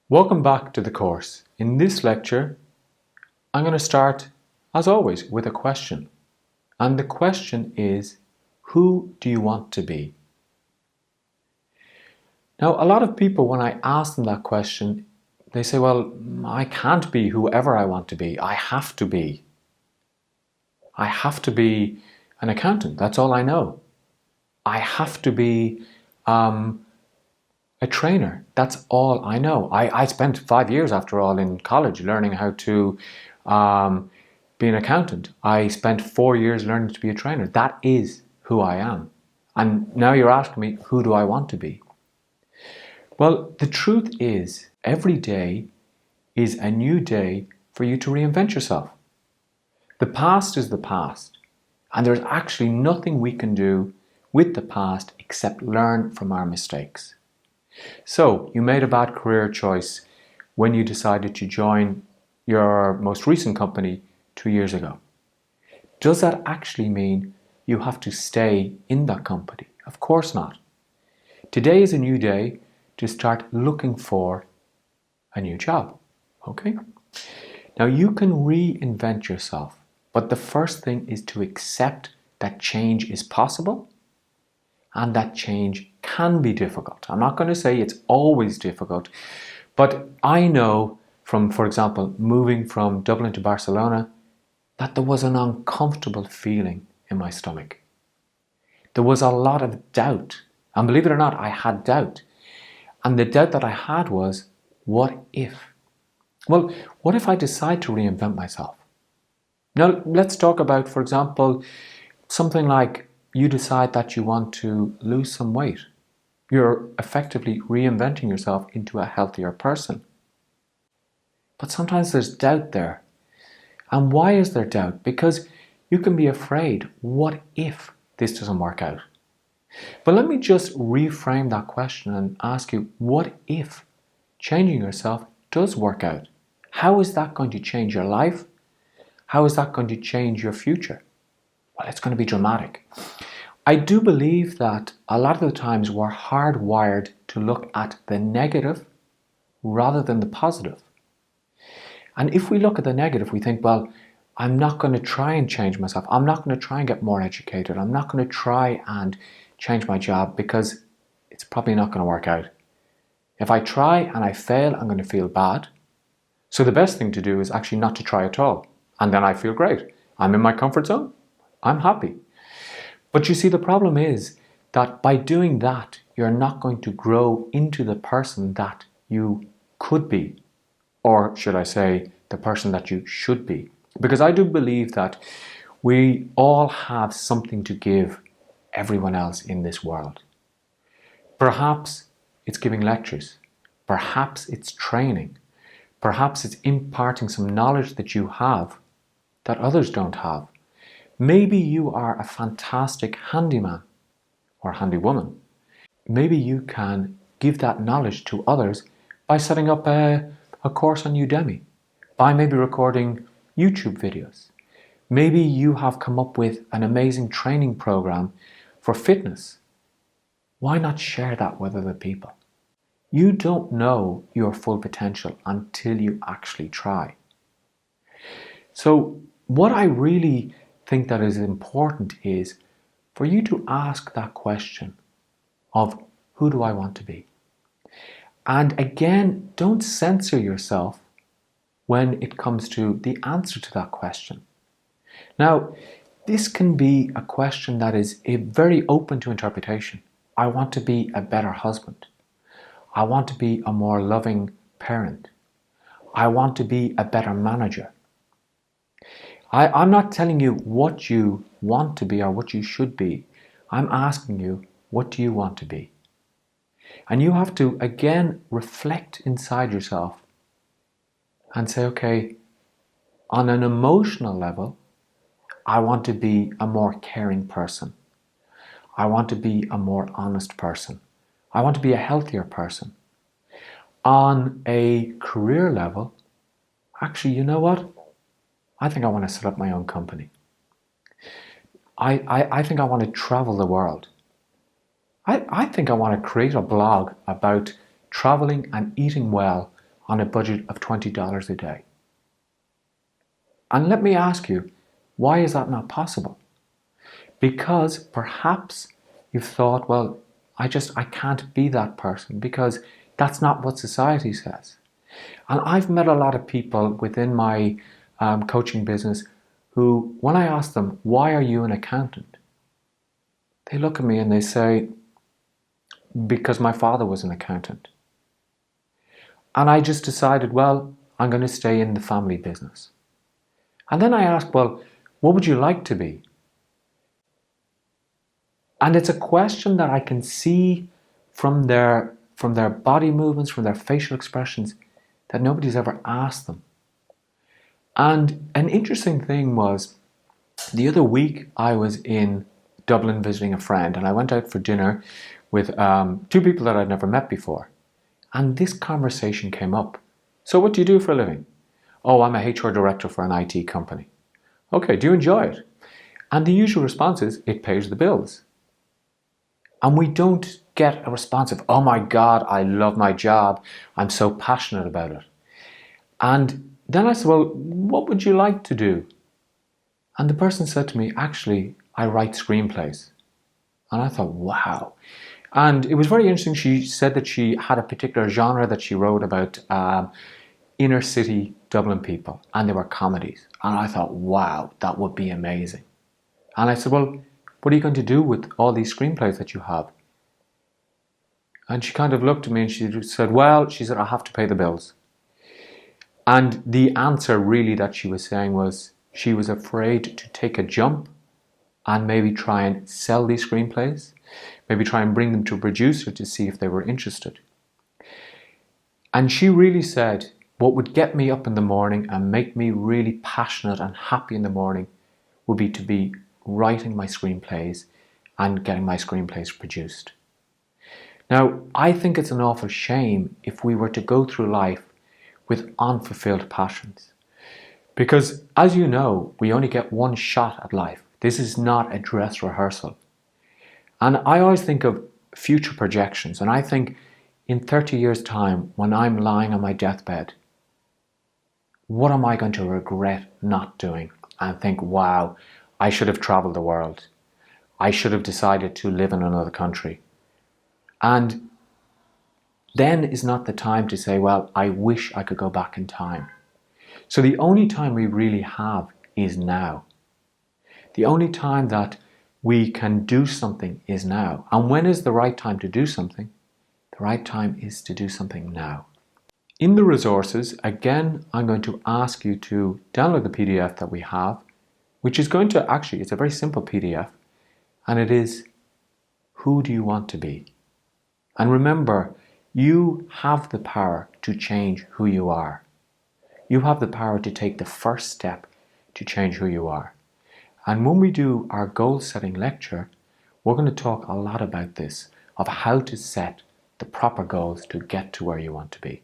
Welcome back to the course. In this lecture, I'm going to start, as always, with a question. And the question is, who do you want to be? Now, a lot of people, when I ask them that question, they say, well, I can't be whoever I want to be. I have to be. I have to be an accountant. That's all I know. I have to be a trainer. That's all I know. I spent 5 years, after all, in college learning how to be an accountant. I spent 4 years learning to be a trainer. That is who I am. And now you're asking me, who do I want to be? Well, the truth is, every day is a new day for you to reinvent yourself. The past is the past, and there's actually nothing we can do with the past except learn from our mistakes. So, you made a bad career choice when you decided to join your most recent company 2 years ago. Does that actually mean you have to stay in that company? Of course not. Today is a new day to start looking for a new job. Okay? Now, you can reinvent yourself, but the first thing is to accept that change is possible and that change can be difficult. I'm not going to say it's always difficult, but I know from, for example, moving from Dublin to Barcelona, that there was an uncomfortable feeling in my stomach. There was a lot of doubt. And believe it or not, I had doubt. And the doubt that I had was, what if? Well, what if I decide to reinvent myself? Now, let's talk about, for example, something like you decide that you want to lose some weight. You're effectively reinventing yourself into a healthier person. But sometimes there's doubt there. And why is there doubt? Because you can be afraid, what if this doesn't work out? But let me just reframe that question and ask you, what if changing yourself does work out? How is that going to change your life? How is that going to change your future? Well, it's going to be dramatic. I do believe that a lot of the times we're hardwired to look at the negative rather than the positive. And if we look at the negative, we think, well, I'm not going to try and change myself. I'm not going to try and get more educated. I'm not going to try and change my job because it's probably not going to work out. If I try and I fail, I'm going to feel bad. So the best thing to do is actually not to try at all. And then I feel great. I'm in my comfort zone. I'm happy. But you see, the problem is that by doing that, you're not going to grow into the person that you could be. Or should I say, the person that you should be. Because I do believe that we all have something to give everyone else in this world. Perhaps it's giving lectures. Perhaps it's training. Perhaps it's imparting some knowledge that you have that others don't have. Maybe you are a fantastic handyman or handywoman. Maybe you can give that knowledge to others by setting up a course on Udemy, by maybe recording YouTube videos. Maybe you have come up with an amazing training program for fitness. Why not share that with other people? You don't know your full potential until you actually try. So what I really think that is important is for you to ask that question of, who do I want to be? And again, don't censor yourself when it comes to the answer to that question. Now, this can be a question that is very open to interpretation. I want to be a better husband. I want to be a more loving parent. I want to be a better manager. I'm not telling you what you want to be or what you should be. I'm asking you, what do you want to be? And you have to, again, reflect inside yourself and say, okay, on an emotional level, I want to be a more caring person. I want to be a more honest person. I want to be a healthier person. On a career level, actually, you know what? I think I want to set up my own company. I think I want to travel the world. I think I want to create a blog about traveling and eating well on a budget of $20 a day. And let me ask you, why is that not possible? Because perhaps you've thought, well, I can't be that person because that's not what society says. And I've met a lot of people within my coaching business who, when I ask them, why are you an accountant? They look at me and they say, because my father was an accountant. And I just decided, well, I'm going to stay in the family business. And then I ask, well, what would you like to be? And it's a question that I can see from their body movements, from their facial expressions, that nobody's ever asked them. And an interesting thing was, the other week I was in Dublin visiting a friend, and I went out for dinner with two people that I'd never met before. And this conversation came up. So what do you do for a living? Oh, I'm a HR director for an IT company. Okay, do you enjoy it? And the usual response is, it pays the bills. And we don't get a response of, oh my God, I love my job. I'm so passionate about it. And then I said, well, what would you like to do? And the person said to me, actually, I write screenplays. And I thought, wow. And it was very interesting. She said that she had a particular genre that she wrote about inner city Dublin people, and they were comedies. And I thought, wow, that would be amazing. And I said, well, what are you going to do with all these screenplays that you have? And she kind of looked at me and she said, well, she said, I have to pay the bills. And the answer really that she was saying was, she was afraid to take a jump and maybe try and sell these screenplays, maybe try and bring them to a producer to see if they were interested. And she really said, what would get me up in the morning and make me really passionate and happy in the morning would be to be writing my screenplays and getting my screenplays produced. Now, I think it's an awful shame if we were to go through life with unfulfilled passions. Because, as you know, we only get one shot at life. This is not a dress rehearsal. And I always think of future projections, and I think in 30 years' time, when I'm lying on my deathbed, what am I going to regret not doing? And think, wow, I should have traveled the world. I should have decided to live in another country. And then is not the time to say, well, I wish I could go back in time. So the only time we really have is now. The only time that we can do something is now. And when is the right time to do something? The right time is to do something now. In the resources, again, I'm going to ask you to download the PDF that we have, which is going to actually, it's a very simple PDF, and it is, who do you want to be? And remember, you have the power to change who you are. You have the power to take the first step to change who you are. And when we do our goal setting lecture, we're going to talk a lot about this, of how to set the proper goals to get to where you want to be.